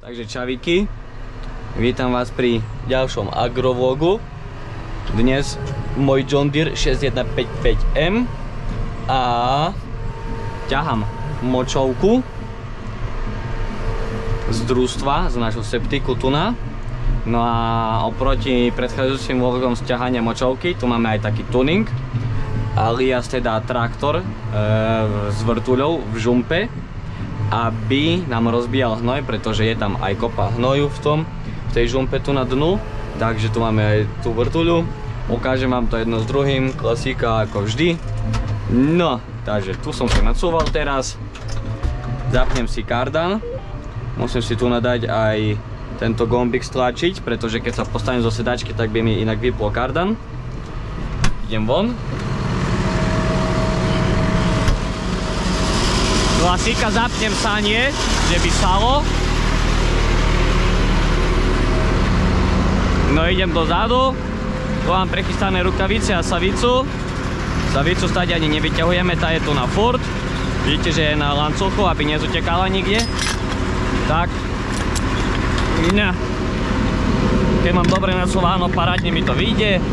Takže čavíky, vítam vás pri ďalšom agrovlogu. Dnes môj John Deere 6155M a ťahám močovku z družstva, z nášho septiku tuna. No a oproti predchádzajúcim vlogom z ťahania močovky, tu máme aj taký tuning, alias teda traktor s vrtuľou v žumpe, aby nám rozbíjal hnoj, pretože je tam aj kopa hnoju v tej žumpe tu na dnu. Takže tu máme aj tú vrtuľu. Ukážem vám to jedno s druhým, klasika ako vždy. No, takže tu som sa nacúval teraz. Zapnem si kardan. Musím si tu nadať aj tento gombík stlačiť, pretože keď sa postavím zo sedačky, tak by mi inak vypol kardan. Idem von. Klasika, zapnem sanie, že by stalo. No idem dozadu. Tu mám prechystané rukavice a savicu. Savicu stať ani nevyťahujeme, tá je tu na furt. Vidíte, že je na lancochu, aby nezutekala nikde. Tak. No. Keď mám dobre nacúváno, parádne mi to vyjde.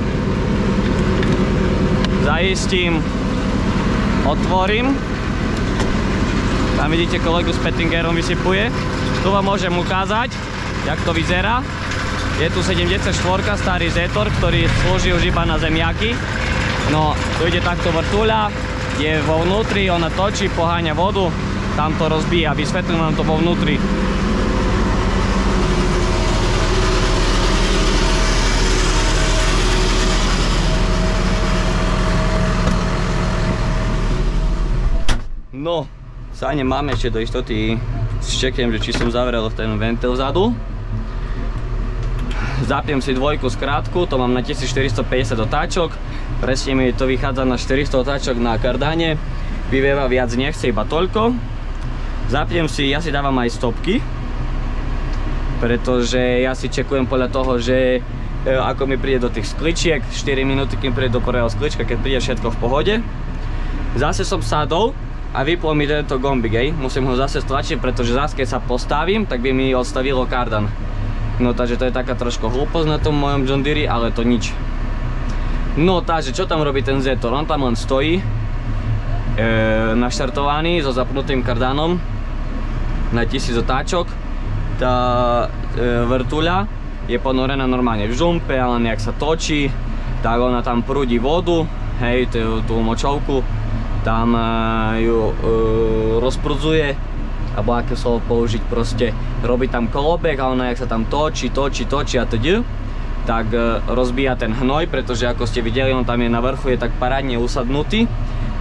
Zaistím. Otvorím. Tam vidíte, kolegu s Pettingerom vysypuje. Tu vám môžem ukázať, jak to vyzerá. Je tu 74, starý Zetor, ktorý slúži už iba na zemiaky. No, tu ide takto vrtuľa, je vo vnútri, ona točí, poháňa vodu, tam to rozbíja, vysvetlím vám to vo vnútri. No, sáne máme ešte do istoty, čeknem, že či som zavrel ten ventil vzadu. Zapnem si dvojku skrátku, to mám na 1450 otáčok. Presne mi to vychádza na 400 otáčok na kardáne. Vyvieva viac nechce, iba toľko. Zapnem si, ja si dávam aj stopky, pretože ja si čekujem podľa toho, že ako mi príde do tých skličiek, 4 minúty, kým príde do prvého sklička, keď príde všetko v pohode. Zase som sadol a vypol mi tento gombík, musím ho zase stlačiť, pretože zase keď sa postavím, tak by mi odstavilo kardan. No takže to je taká trošku hlúposť na tom mojom John Deere, ale to nič. No takže čo tam robí ten Zetor? On tam len stojí naštartovaný so zapnutým kardánom na 1000 otáčok. Tá vrtuľa je ponorená normálne v žumpe, ale nejak sa točí, tak ona tam prúdi vodu, hej, tú močovku, tam ju rozprudzuje, alebo aké slovo použiť, proste robí tam kolobek a ona jak sa tam točí a teď, tak rozbíja ten hnoj, pretože ako ste videli, on tam je na vrchu, je tak parádne usadnutý.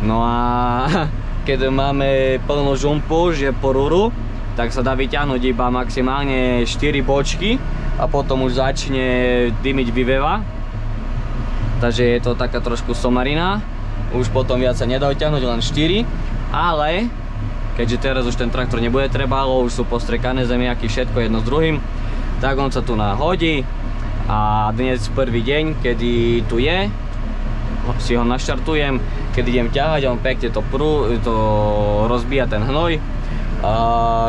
No a keď máme plnú žumpu, že po rúru, tak sa dá vyťahnuť iba maximálne 4 bočky a potom už začne dymiť vyveva. Takže je to taká trošku somarina, už potom viac sa nedá vyťahnuť, len 4, ale keďže teraz už ten traktor nebude trebalo, už sú postrekané zemiaky, všetko jedno s druhým, tak on sa tu nahodí a dnes prvý deň, kedy tu je, si ho naštartujem, keď idem ťahať, on pekne to rozbíja ten hnoj. A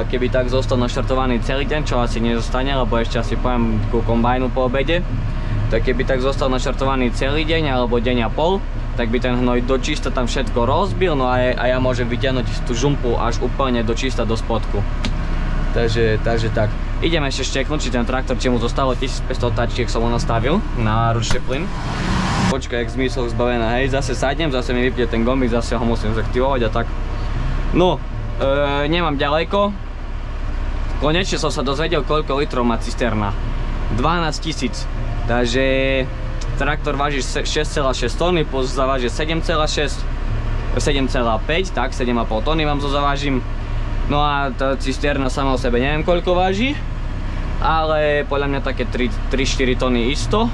keby tak zostal naštartovaný celý deň, čo asi nezostane, lebo ešte asi pojem ku kombajnu po obede, tak keby tak zostal naštartovaný celý deň alebo deň a pol, tak by ten hnoj dočista tam všetko rozbil, no a ja môžem vyťahnuť tú žumpu až úplne dočista do spodku. Takže tak. Ideme ešte šteknúť, či ten traktor, či mu zostalo 1500 otáčiek, som ho nastavil na ručný plyn. Počkaj, jak zmysel zbavená, hej, zase sadnem, zase mi vypne ten gombík, zase ho musím zaktivovať a tak. No, nemám ďaleko. Konečne som sa dozvedel, koľko litrov má cisterna. 12 000, takže traktor váži 6,6 tony, plus zaváži 7,5, tak 7,5 tony vám to zavážim. No a tá cisterna sama o sebe neviem koľko váži, ale podľa mňa také 3-4 tony isto,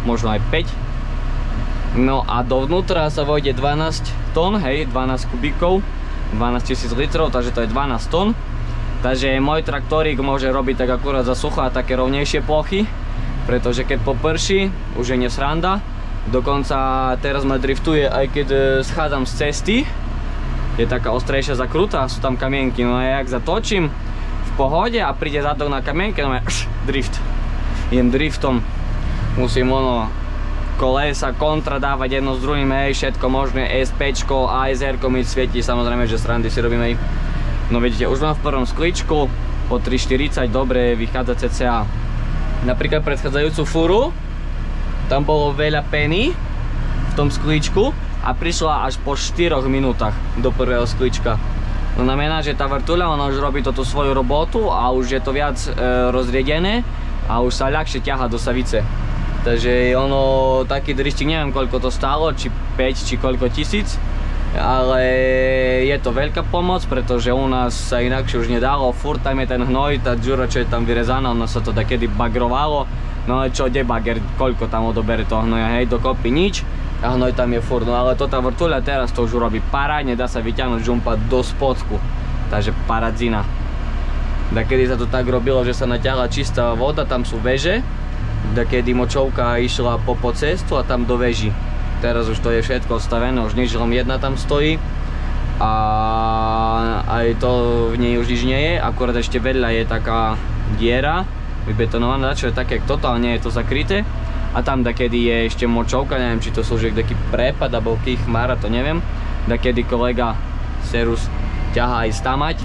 možno aj 5. No a dovnútra sa vojde 12 tón, hej, 12 kubíkov, 12 000 litrov, takže to je 12 tón. Takže môj traktorík môže robiť tak akurát za sucho a také rovnejšie plochy, pretože keď poprší, už je nesranda. Dokonca teraz ma driftuje, aj keď schádzam z cesty, je taká ostrejšia zakrutá, sú tam kamienky, no a jak zatočím v pohode a príde zadok na kamienke, no drift. Idem driftom, musím kolesa, kontra dávať jedno s druhým, všetko možné, SPčko, ASR-ko mi svieti, samozrejme, že srandy si robíme. No vidíte, už mám v prvom skličku, po 3,40, dobre, vychádza cca. Napríklad predchádzajúcu fúru, tam bolo veľa peny v tom skličku a prišla až po 4 minútach do prvého sklička. To znamená, že tá vrtuľa, ona už robí tú svoju robotu a už je to viac rozriedené a už sa ľahšie ťaha do savice. Takže ono, taký driftik, neviem koľko to stálo, či 5, či koľko tisíc, ale je to veľká pomoc, pretože u nás sa inakšie už nedalo, furt tam je ten hnoj, tá džura, čo je tam vyrezaná, ono sa to takedy bagrovalo, no ale čo, debager, koľko tam odobere toho hnoja, hej, dokopy nič a hnoj tam je furt, no ale to tá vrtuľa teraz to už robí parádne, dá sa vyťahnuť žumpa do spodku, takže paradzina. Dakedy sa to tak robilo, že sa natiahla čistá voda, tam sú veže, dakedy močovka išla po cestu a tam do veží. Teraz už to je všetko odstavené, už nič, len jedna tam stojí a aj to v nej už nič nie je, akurát ešte vedľa je taká diera vybetonovaná, čo je také, totálne je to zakryté a tam dakedy je ešte močovka, neviem či to slúži taký prepad alebo kých chmára, to neviem, dakedy kolega Serus ťahá aj stamať,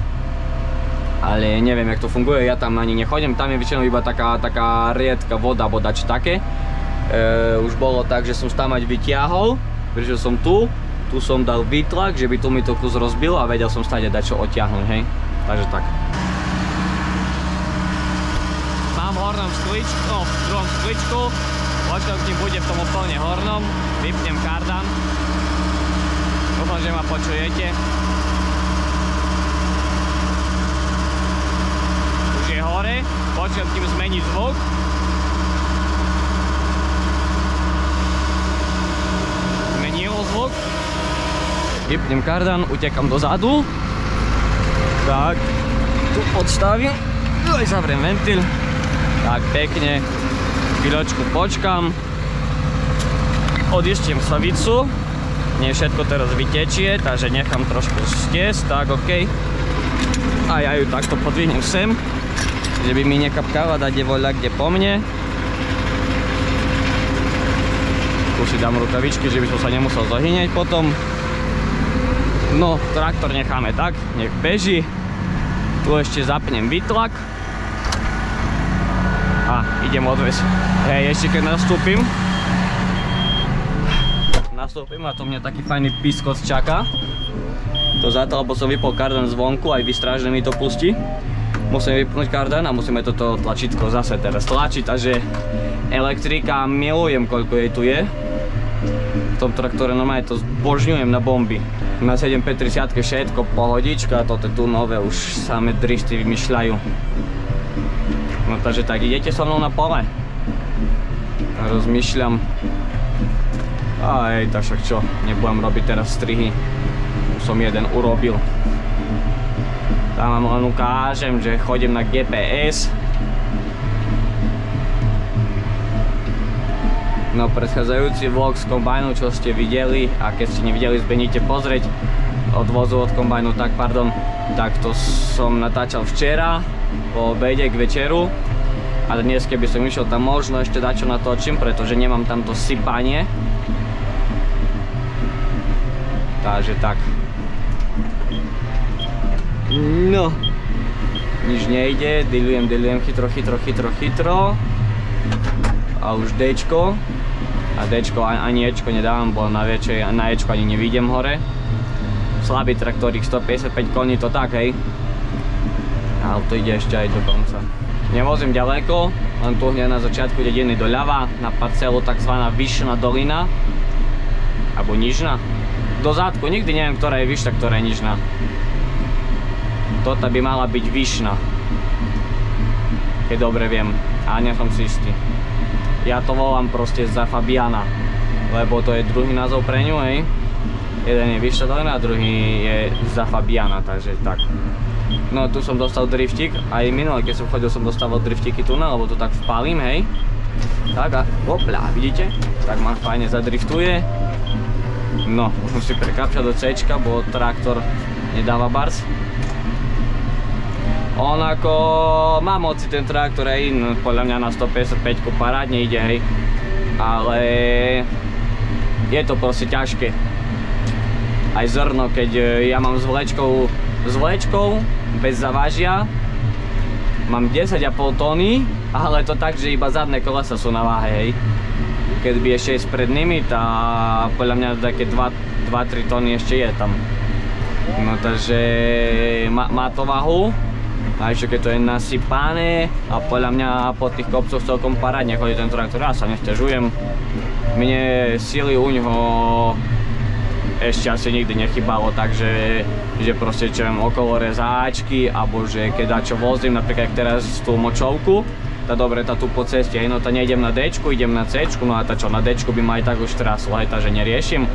ale neviem jak to funguje, ja tam ani nechodím, tam je väčšinou iba taká riedka voda alebo dač také. Už bolo tak, že som stamať vytiahol, prišiel som tu som dal výtlak, že by tu mi to kus rozbil a vedel som stať dať čo odtiahnuť, hej, takže tak. Mám v hornom skličku, no v druhom skličku, počtom kým bude v tom úplne hornom, vypnem kardan, dúfam, že ma počujete. Už je hore, počtom kým zmení zvuk. Zvuk. Vypnem kardan, utekam dozadu. Tak, tu odstavím. Zavriem ventil. Tak, pekne. Chvíľočku počkam. Odištiem savicu. Nie všetko teraz vytečie, takže nechám trošku stiesť. Tak, ok. A ja ju takto podvihnem sem, že by mi nekapkáva, dať je voľa kde po mne. Tu si dám rukavičky, že by som sa nemusel zahynieť potom. No, traktor necháme tak, nech beží. Tu ešte zapnem výtlak. A idem odviesť. Hej, ešte keď nastúpim a to mňa taký fajný piskot čaká. To za to, lebo som vypol kardan zvonku, aj vystrážne mi to pustí. Musím vypnúť kardan a musíme toto tlačítko zase teraz tlačiť, takže elektrika, milujem koľko jej tu je. V tom traktore normálne to zbožňujem na bomby. Na 7530 všetko pohodička, toto tu nové už samé drifty vymýšľajú. No takže tak, idete so mnou na pole. Rozmýšľam. Aj, tak však čo, nebudem robiť teraz strihy. Už som jeden urobil. Tam vám len ukážem, že chodím na GPS. No predchádzajúci vlog z kombajnu, čo ste videli, a keď ste nevideli, zbehnite pozrieť od vozu od kombajnu, tak pardon, tak to som natáčal včera po obede k večeru a dnes keby som išiel tam možno ešte dačo natočím, pretože nemám tam to sypanie. Takže tak. No, nič nejde, dilujem chytro a už Dčko. A Dčko ani Ečko nedávam, bo na Ečko ani nevidím hore. Slabý traktorík, 155 koní, to tak, hej. Ale to ide ešte aj do konca. Nevozím ďaleko, len tu hneď na začiatku dediny doľava, na parcelu takzvaná Vyšná dolina. Alebo Nižná. Do zádku, nikdy neviem, ktorá je vyššia, ktorá je nižná. Toto by mala byť Vyšná. Keď dobre viem, ale nie som si istý. Ja to volám proste za Fabiana, lebo to je druhý názov pre ňu, hej. Jeden je Vyššia dolina a druhý je za Fabiana, takže tak. No tu som dostal driftik, aj minulé, keď som chodil, som dostával driftiky tu, lebo to tak vpalím, hej. Tak a hopla, vidíte? Tak ma fajne zadriftuje. No, už musím prekapčať do C-čka, bo traktor nedáva bars. On ako má moci ten traktor, hej, podľa mňa na 155 parádne ide, hej. Ale je to proste ťažké. Aj zrno, keď ja mám s vlečkou bez zavážia, mám 10,5 tony, ale to tak, že iba zadné kolesa sú na váhe, hej. Keď by ešte s prednými, tá podľa mňa také 2-3 tony ešte je tam. No takže má to váhu. A ešte keď to je nasypané a podľa mňa po tých kopcoch celkom parádne chodí ten traktor, ja sa nesťažujem. Mne síly u ňoho ešte asi nikdy nechybalo, takže že proste čo viem, okolo rezáčky, alebo že keď dačo vozím, napríklad teraz tú močovku, tá dobre, tá tu po ceste, no tá nejdem na D-čku, idem na C-čku, no a tá čo, na D-čku by ma aj tak už traslo, hej, takže neriešim.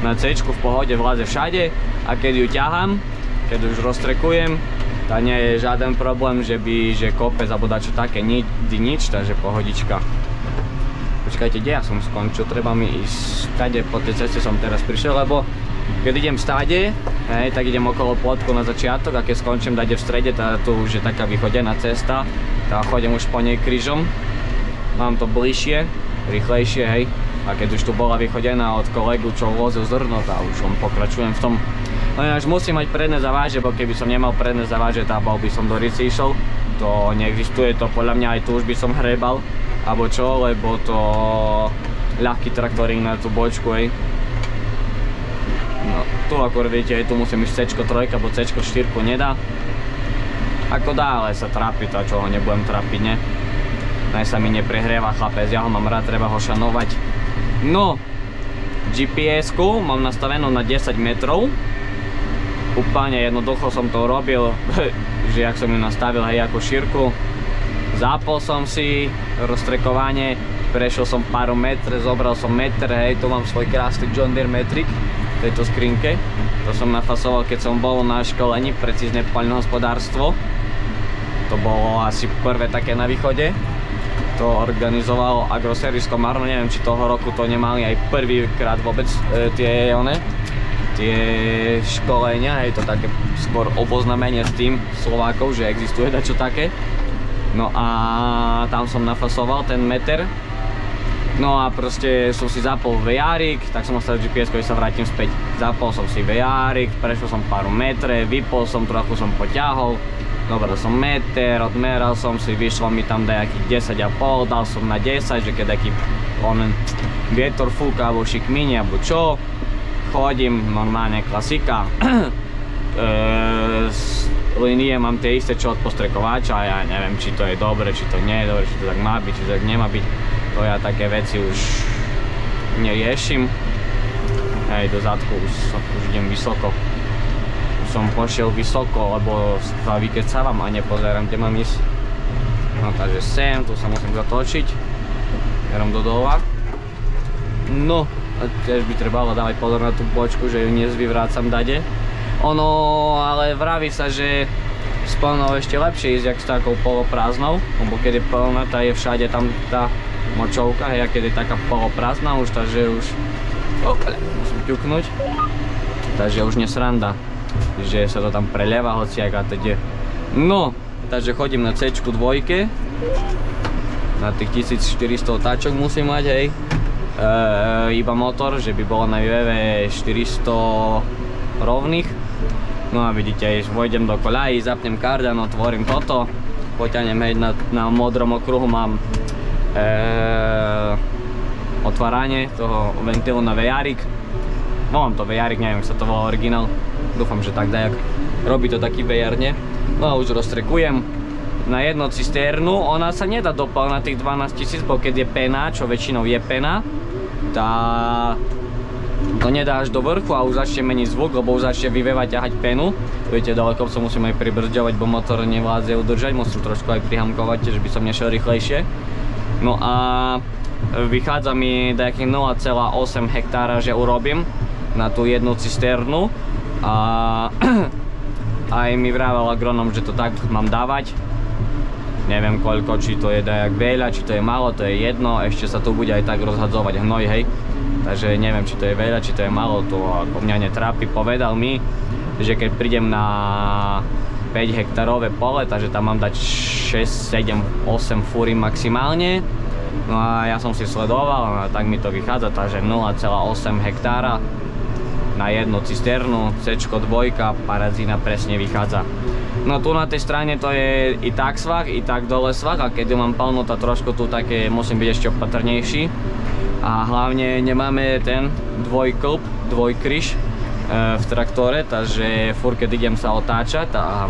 Na C-čku v pohode vláze všade a keď ju ťahám, keď už roztrekujem, tá nie je žiaden problém, že kopec alebo dačo také, nič, takže pohodička. Počkajte, kde ja som skončil, treba mi ísť stade, po tej ceste som teraz prišiel, lebo keď idem stade, hej, tak idem okolo plotku na začiatok a keď skončím dade v strede, tu už je taká vychodená cesta, tak chodím už po nej krížom, mám to bližšie, rýchlejšie, hej, a keď už tu bola vychodená od kolegu, čo vozil zrno, tak už pokračujem v tom. No ja už musím mať predné zaváže, bo keby som nemal predné zaváže, tak bol by som do Rici išiel. To neexistuje, to podľa mňa aj tu už by som hrebal, alebo čo, lebo to ľahký traktoring na tú bočku, hej. No, tu akorát viete, tu musím ísť C3, bo C4 nedá. Ako dá, ale sa trápiť, a čo ho nebudem trápiť, ne? Naj sa mi neprehrieva chlapec, ja ho mám rád, treba ho šanovať. No, GPS-ku mám nastavenú na 10 metrov. Úplne jednoducho som to urobil, že jak som ju nastavil, hej, ako šírku. Zápol som si roztrekovanie, prešiel som pár metre, zobral som meter, hej, tu mám svoj krásny John Deere metrik v tejto skrinke. To som nafasoval, keď som bol na školení precízne poľnohospodárstvo. To bolo asi prvé také na východe. To organizovalo Agroservice Komárno, neviem, či toho roku to nemali aj prvýkrát vôbec tie školenia, je to také skôr oboznámenie s tým Slovákov, že existuje dačo také. No a tam som nafasoval ten meter. No a proste som si zapol VR-ik, tak som ostal GPS-ko, sa vrátim späť. Zapol som si VR-ik, prešiel som pár metre, vypol som, trochu som poťahol. Dobral som meter, odmeral som si, vyšlo mi tam nejakých 10,5, dal som na 10, že keď taký vietor fúka, alebo šikmini, alebo čo. Chodím, normálne klasika. Linie mám tie isté čo od postrekovača a ja neviem, či to je dobre, či to nie je dobre, či to tak má byť, či to tak nemá byť. To ja také veci už neriešim. Hej, do zadku už idem vysoko. Už som pošiel vysoko, lebo sa vykecávam a nepozerám, kde mám ísť. No takže sem, tu sa musím zatočiť. Jerom do dola. No, a tiež by trebalo dávať pozor na tú bočku, že ju nezvyvrácam dade. Ono, ale vraví sa, že s plnou ešte lepšie ísť, jak s takou poloprázdnou, lebo keď je plná, tá je všade tam tá močovka, hej, a keď je taká poloprázdna už, takže už musím ťuknúť, takže už nesranda, že sa to tam prelieva hociak a teď je. No, takže chodím na C-čku dvojke, na tých 1400 otáčok musím mať, hej. Iba motor, že by bolo na VV 400 rovných. No a vidíte, vojdem do koľají, zapnem kardan, otvorím toto, poťahnem, hej, na modrom okruhu mám otváranie toho ventilu na VR-ik. Volám to VR-ik, neviem, ak sa to volá originál, dúfam, že tak dajak. Robí to taký VR-ne. No a už roztrekujem na jednu cisternu, ona sa nedá doplať na tých 12 000, bo keď je pena, čo väčšinou je pena, to nedá až do vrchu a už začne meniť zvuk, lebo už začne vyvievať, ťahať penu. Viete, dole kopcom musím aj pribrzďovať, bo motor nevládze udržať, musím trošku aj prihamkovať, že by som nešiel rýchlejšie. No a vychádza mi nejakých 0,8 hektára, že urobím na tú jednu cisternu. A aj mi vravel agronom, že to tak mám dávať. Neviem koľko, či to je dajak veľa, či to je málo, to je jedno, ešte sa tu bude aj tak rozhadzovať hnoj, hej. Takže neviem, či to je veľa, či to je málo, to ako mňa netrápi. Povedal mi, že keď prídem na 5 hektárové pole, takže tam mám dať 6, 7, 8 fúry maximálne. No a ja som si sledoval a tak mi to vychádza, takže 0,8 hektára na jednu cisternu, C2, paradzína presne vychádza. No tu na tej strane to je i tak svah, i tak dole svah, a keď mám plno, to trošku tu také musím byť ešte opatrnejší. A hlavne nemáme ten dvojklb, dvojkryž v traktore, takže furt keď idem sa otáčať a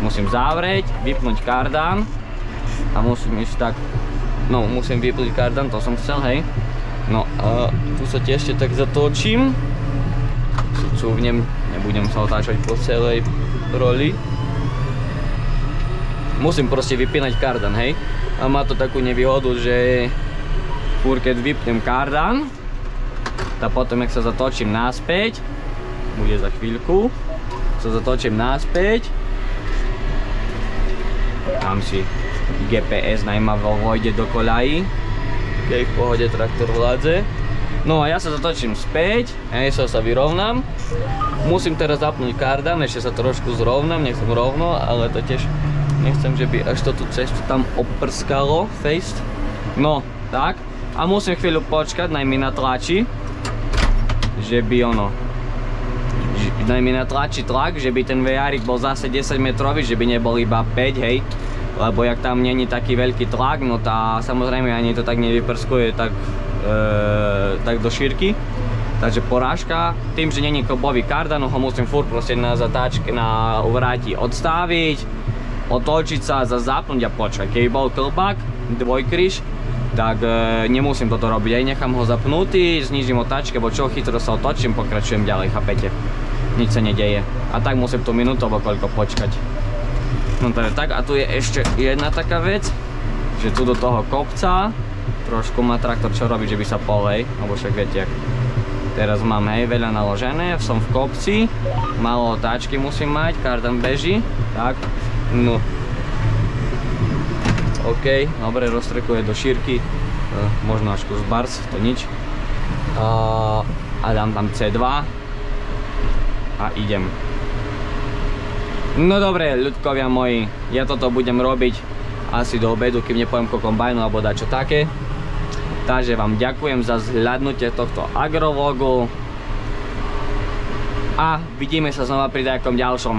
musím zavrieť, vypnúť kardán a musím ísť tak, no musím vypnúť kardán, to som chcel, hej. No a tu sa tiež ešte tak zatočím, cúvnem, nebudem sa otáčať po celej roli. Musím proste vypínať kardán, hej. A má to takú nevýhodu, že furt keď vypnem kardán, tak potom, jak sa zatočím naspäť, bude za chvíľku, sa zatočím naspäť, tam si GPS najmavo vojde do koľají, keď v pohode traktor vládze. No a ja sa zatočím späť, sa vyrovnám, musím teraz zapnúť kardán, ešte sa trošku zrovnám, nechcem rovno, ale to tiež nechcem, že by až to tú cestu tam oprskalo, face. No, tak, a musím chvíľu počkať, naj mi natlačí, že by mi natlačí tlak, že by ten vejárik bol zase 10 metrový, že by nebol iba 5, hej. Lebo jak tam není taký veľký tlak, no tá samozrejme ani to tak nevyprskuje tak do šírky. Takže porážka, tým, že není klbový kardán, ho musím furt proste na zatáčke, na uvráti odstaviť, otočiť sa, zapnúť a počkať. Keby bol klbák, dvojkryž, tak nemusím toto robiť, aj nechám ho zapnutý, znížim otáčke, bo čo chytro sa otočím, pokračujem ďalej, chápete? Nič sa nedeje. A tak musím tu minútu alebo koľko počkať. No to je tak, a tu je ešte jedna taká vec, že tu do toho kopca trošku má traktor čo robiť, že by sa polej, alebo však viete, jak teraz mám, hej, veľa naložené, som v kopci, málo otáčky musím mať, kardán beží, tak, no. OK, dobre, roztrekuje do šírky, možno až kus bars, to nič. A dám tam C2 a idem. No dobre, ľudkovia moji, ja toto budem robiť asi do obedu, kým nepojem ko kombajnu alebo dačo také. Takže vám ďakujem za zhľadnutie tohto agrovlogu a vidíme sa znova pri nejakom ďalšom.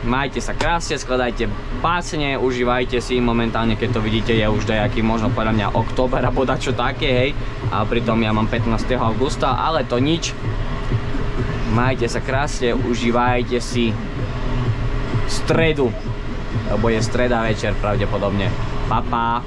Majte sa krásne, skladajte básne, užívajte si, momentálne keď to vidíte je už dajaký možno podľa mňa október alebo dačo také, hej. A pritom ja mám 15. augusta, ale to nič. Majte sa krásne, užívajte si stredu, lebo je streda večer pravdepodobne. Pa, pa.